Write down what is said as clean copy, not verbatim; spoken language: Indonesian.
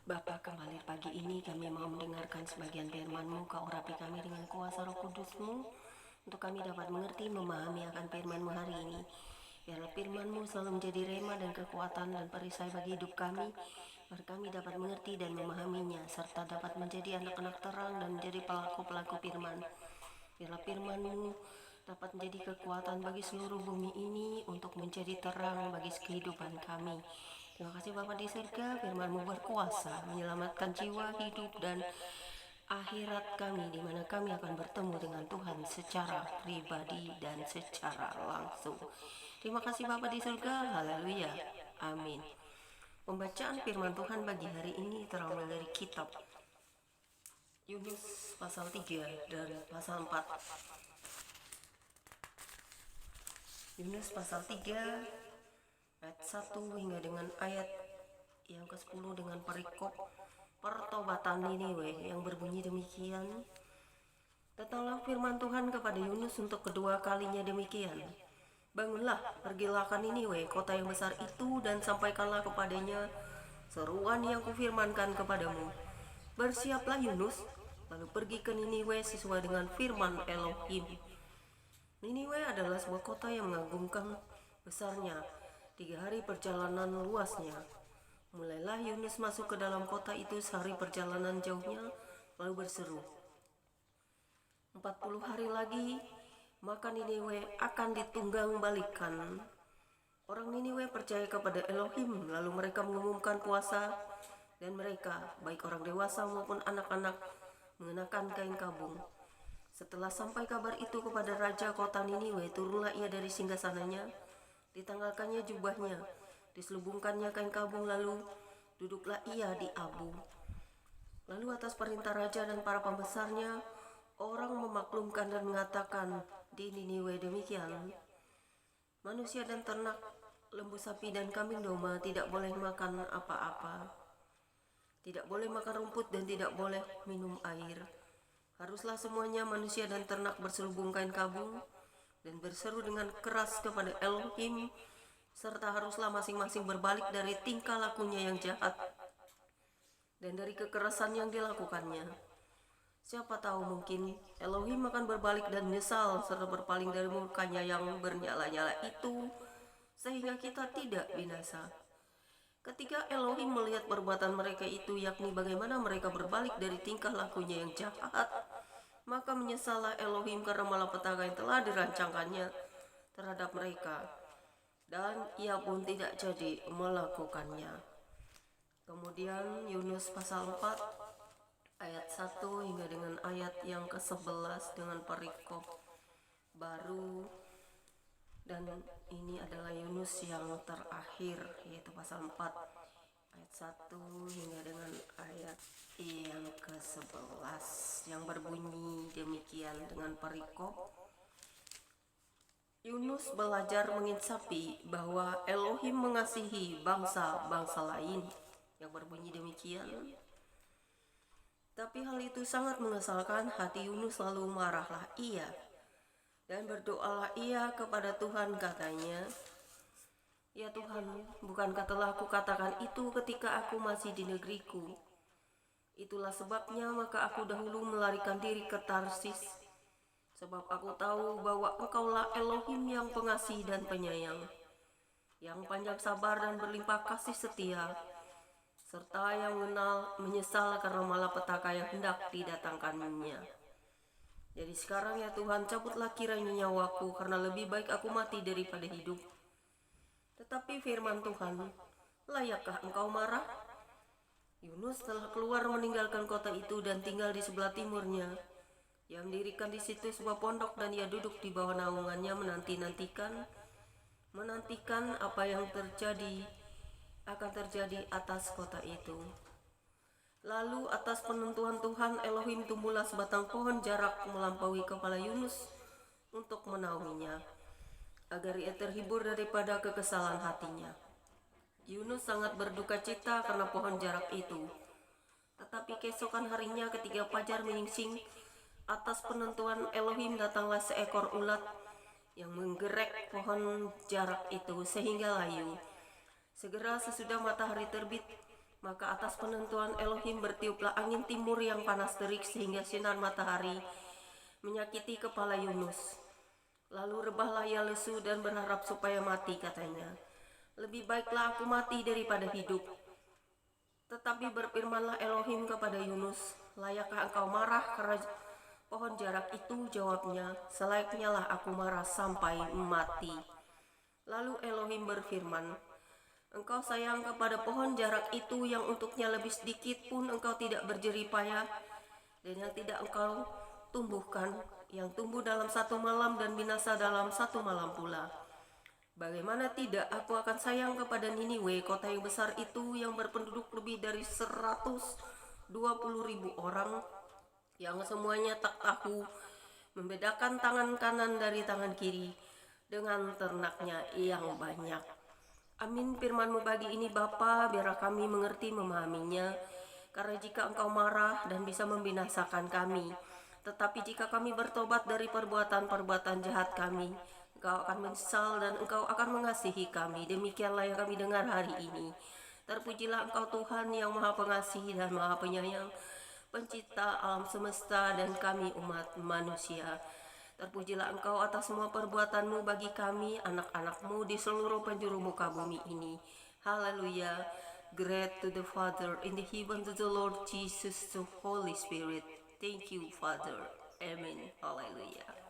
Bapa, kembali pagi ini kami mau mendengarkan sebagian firman-Mu. Kau urapi kami dengan kuasa Roh Kudus-Mu, untuk kami dapat mengerti, memahami akan firman-Mu hari ini. Biarlah firman-Mu selalu menjadi rema dan kekuatan dan perisai bagi hidup kami, agar kami dapat mengerti dan memahaminya, serta dapat menjadi anak-anak terang dan menjadi pelaku-pelaku firman. Biarlah firman-Mu dapat menjadi kekuatan bagi seluruh bumi ini untuk menjadi terang bagi kehidupan kami. Terima kasih Bapa di surga, firman-Mu berkuasa menyelamatkan jiwa, hidup, dan akhirat kami, di mana kami akan bertemu dengan Tuhan secara pribadi dan secara langsung. Terima kasih Bapa di surga, haleluya, amin. Pembacaan firman Tuhan bagi hari ini terambil dari kitab Yunus pasal 3 dan pasal 4. Yunus pasal 3 ayat 1 hingga dengan ayat yang ke-10 dengan perikop pertobatan Niniwe yang berbunyi demikian. Datanglah firman Tuhan kepada Yunus untuk kedua kalinya demikian. Bangunlah, pergilah ke Niniwe, kota yang besar itu, dan sampaikanlah kepadanya seruan yang kufirmankan kepadamu. Bersiaplah Yunus, lalu pergi ke Niniwe sesuai dengan firman Elohim. Niniwe adalah sebuah kota yang mengagumkan besarnya, 3 hari perjalanan luasnya. Mulailah Yunus masuk ke dalam kota itu sehari perjalanan jauhnya, lalu berseru, 40 hari lagi, maka Niniwe akan ditunggang balikan. Orang Niniwe percaya kepada Elohim, lalu mereka mengumumkan puasa, dan mereka, baik orang dewasa maupun anak-anak, mengenakan kain kabung. Setelah sampai kabar itu kepada raja kota Niniwe, turunlah ia dari singgasananya, ditanggalkannya jubahnya, diselubungkannya kain kabung, lalu duduklah ia di abu. Lalu atas perintah raja dan para pembesarnya, orang memaklumkan dan mengatakan di Niniwe demikian, manusia dan ternak, lembu sapi dan kambing domba tidak boleh makan apa-apa, tidak boleh makan rumput dan tidak boleh minum air. Haruslah semuanya manusia dan ternak berselubung kain kabung dan berseru dengan keras kepada Elohim, serta haruslah masing-masing berbalik dari tingkah lakunya yang jahat dan dari kekerasan yang dilakukannya. Siapa tahu mungkin Elohim akan berbalik dan menyesal serta berpaling dari murkanya yang bernyala-nyala itu, sehingga kita tidak binasa. Ketika Elohim melihat perbuatan mereka itu, yakni bagaimana mereka berbalik dari tingkah lakunya yang jahat, maka menyesallah Elohim karena malapetaka yang telah dirancangkannya terhadap mereka, dan ia pun tidak jadi melakukannya. Kemudian Yunus pasal 4 ayat 1 hingga dengan ayat yang ke-11 dengan perikop baru, dan ini adalah Yunus yang terakhir, yaitu pasal 4 ayat 1 hingga dengan ayat yang ke-11 yang berbunyi demikian dengan perikop. Yunus belajar menginsapi bahwa Elohim mengasihi bangsa-bangsa lain, yang berbunyi demikian. Tapi hal itu sangat mengesalkan hati Yunus, lalu marahlah ia dan berdoalah ia kepada Tuhan, katanya, ya Tuhan, bukankah telah aku katakan itu ketika aku masih di negeriku? Itulah sebabnya maka aku dahulu melarikan diri ke Tarsis, sebab aku tahu bahwa Engkaulah Elohim yang pengasih dan penyayang, yang panjang sabar dan berlimpah kasih setia, serta yang menyesal karena malapetaka yang hendak didatangkannya. Jadi sekarang ya Tuhan, cabutlah kiranya nyawaku, karena lebih baik aku mati daripada hidup. Tetapi firman Tuhan, layakkah engkau marah? Yunus telah keluar meninggalkan kota itu dan tinggal di sebelah timurnya. Ia mendirikan di situ sebuah pondok dan ia duduk di bawah naungannya menantikan apa yang akan terjadi atas kota itu. Lalu atas penentuan Tuhan Elohim tumbuhlah sebatang pohon jarak melampaui kepala Yunus untuk menaunginya, agar ia terhibur daripada kekesalan hatinya. Yunus sangat berduka cita karena pohon jarak itu. Tetapi keesokan harinya ketika fajar menyingsing, atas penentuan Elohim datanglah seekor ulat yang menggerek pohon jarak itu sehingga layu. Segera sesudah matahari terbit, Maka atas penentuan Elohim bertiuplah angin timur yang panas terik sehingga sinar matahari menyakiti kepala Yunus. Lalu rebahlah ia lesu dan berharap supaya mati, katanya. Lebih baiklah aku mati daripada hidup. Tetapi berfirmanlah Elohim kepada Yunus, layakkah engkau marah karena pohon jarak itu? Jawabnya, selayaknya lah aku marah sampai mati. Lalu Elohim berfirman, engkau sayang kepada pohon jarak itu yang untuknya lebih sedikit pun engkau tidak berjerih payah, dan yang tidak engkau tumbuhkan, yang tumbuh dalam satu malam dan binasa dalam satu malam pula. Bagaimana tidak aku akan sayang kepada Niniwe, kota yang besar itu yang berpenduduk lebih dari 120.000 orang, yang semuanya tak tahu membedakan tangan kanan dari tangan kiri, dengan ternaknya yang banyak. Amin firman-Mu bagi ini Bapa, biarlah kami mengerti memahaminya. Karena jika engkau marah dan bisa membinasakan kami, tetapi jika kami bertobat dari perbuatan-perbuatan jahat kami, engkau akan menyesal dan engkau akan mengasihi kami. Demikianlah yang kami dengar hari ini. Terpujilah engkau Tuhan yang maha pengasih dan maha penyayang, pencipta alam semesta dan kami umat manusia. Terpujilah engkau atas semua perbuatan-Mu bagi kami, anak-anak-Mu di seluruh penjuru muka bumi ini. Haleluya. Great to the Father, in the heaven to the Lord Jesus, the Holy Spirit. Thank you, Father. Amen. Haleluya.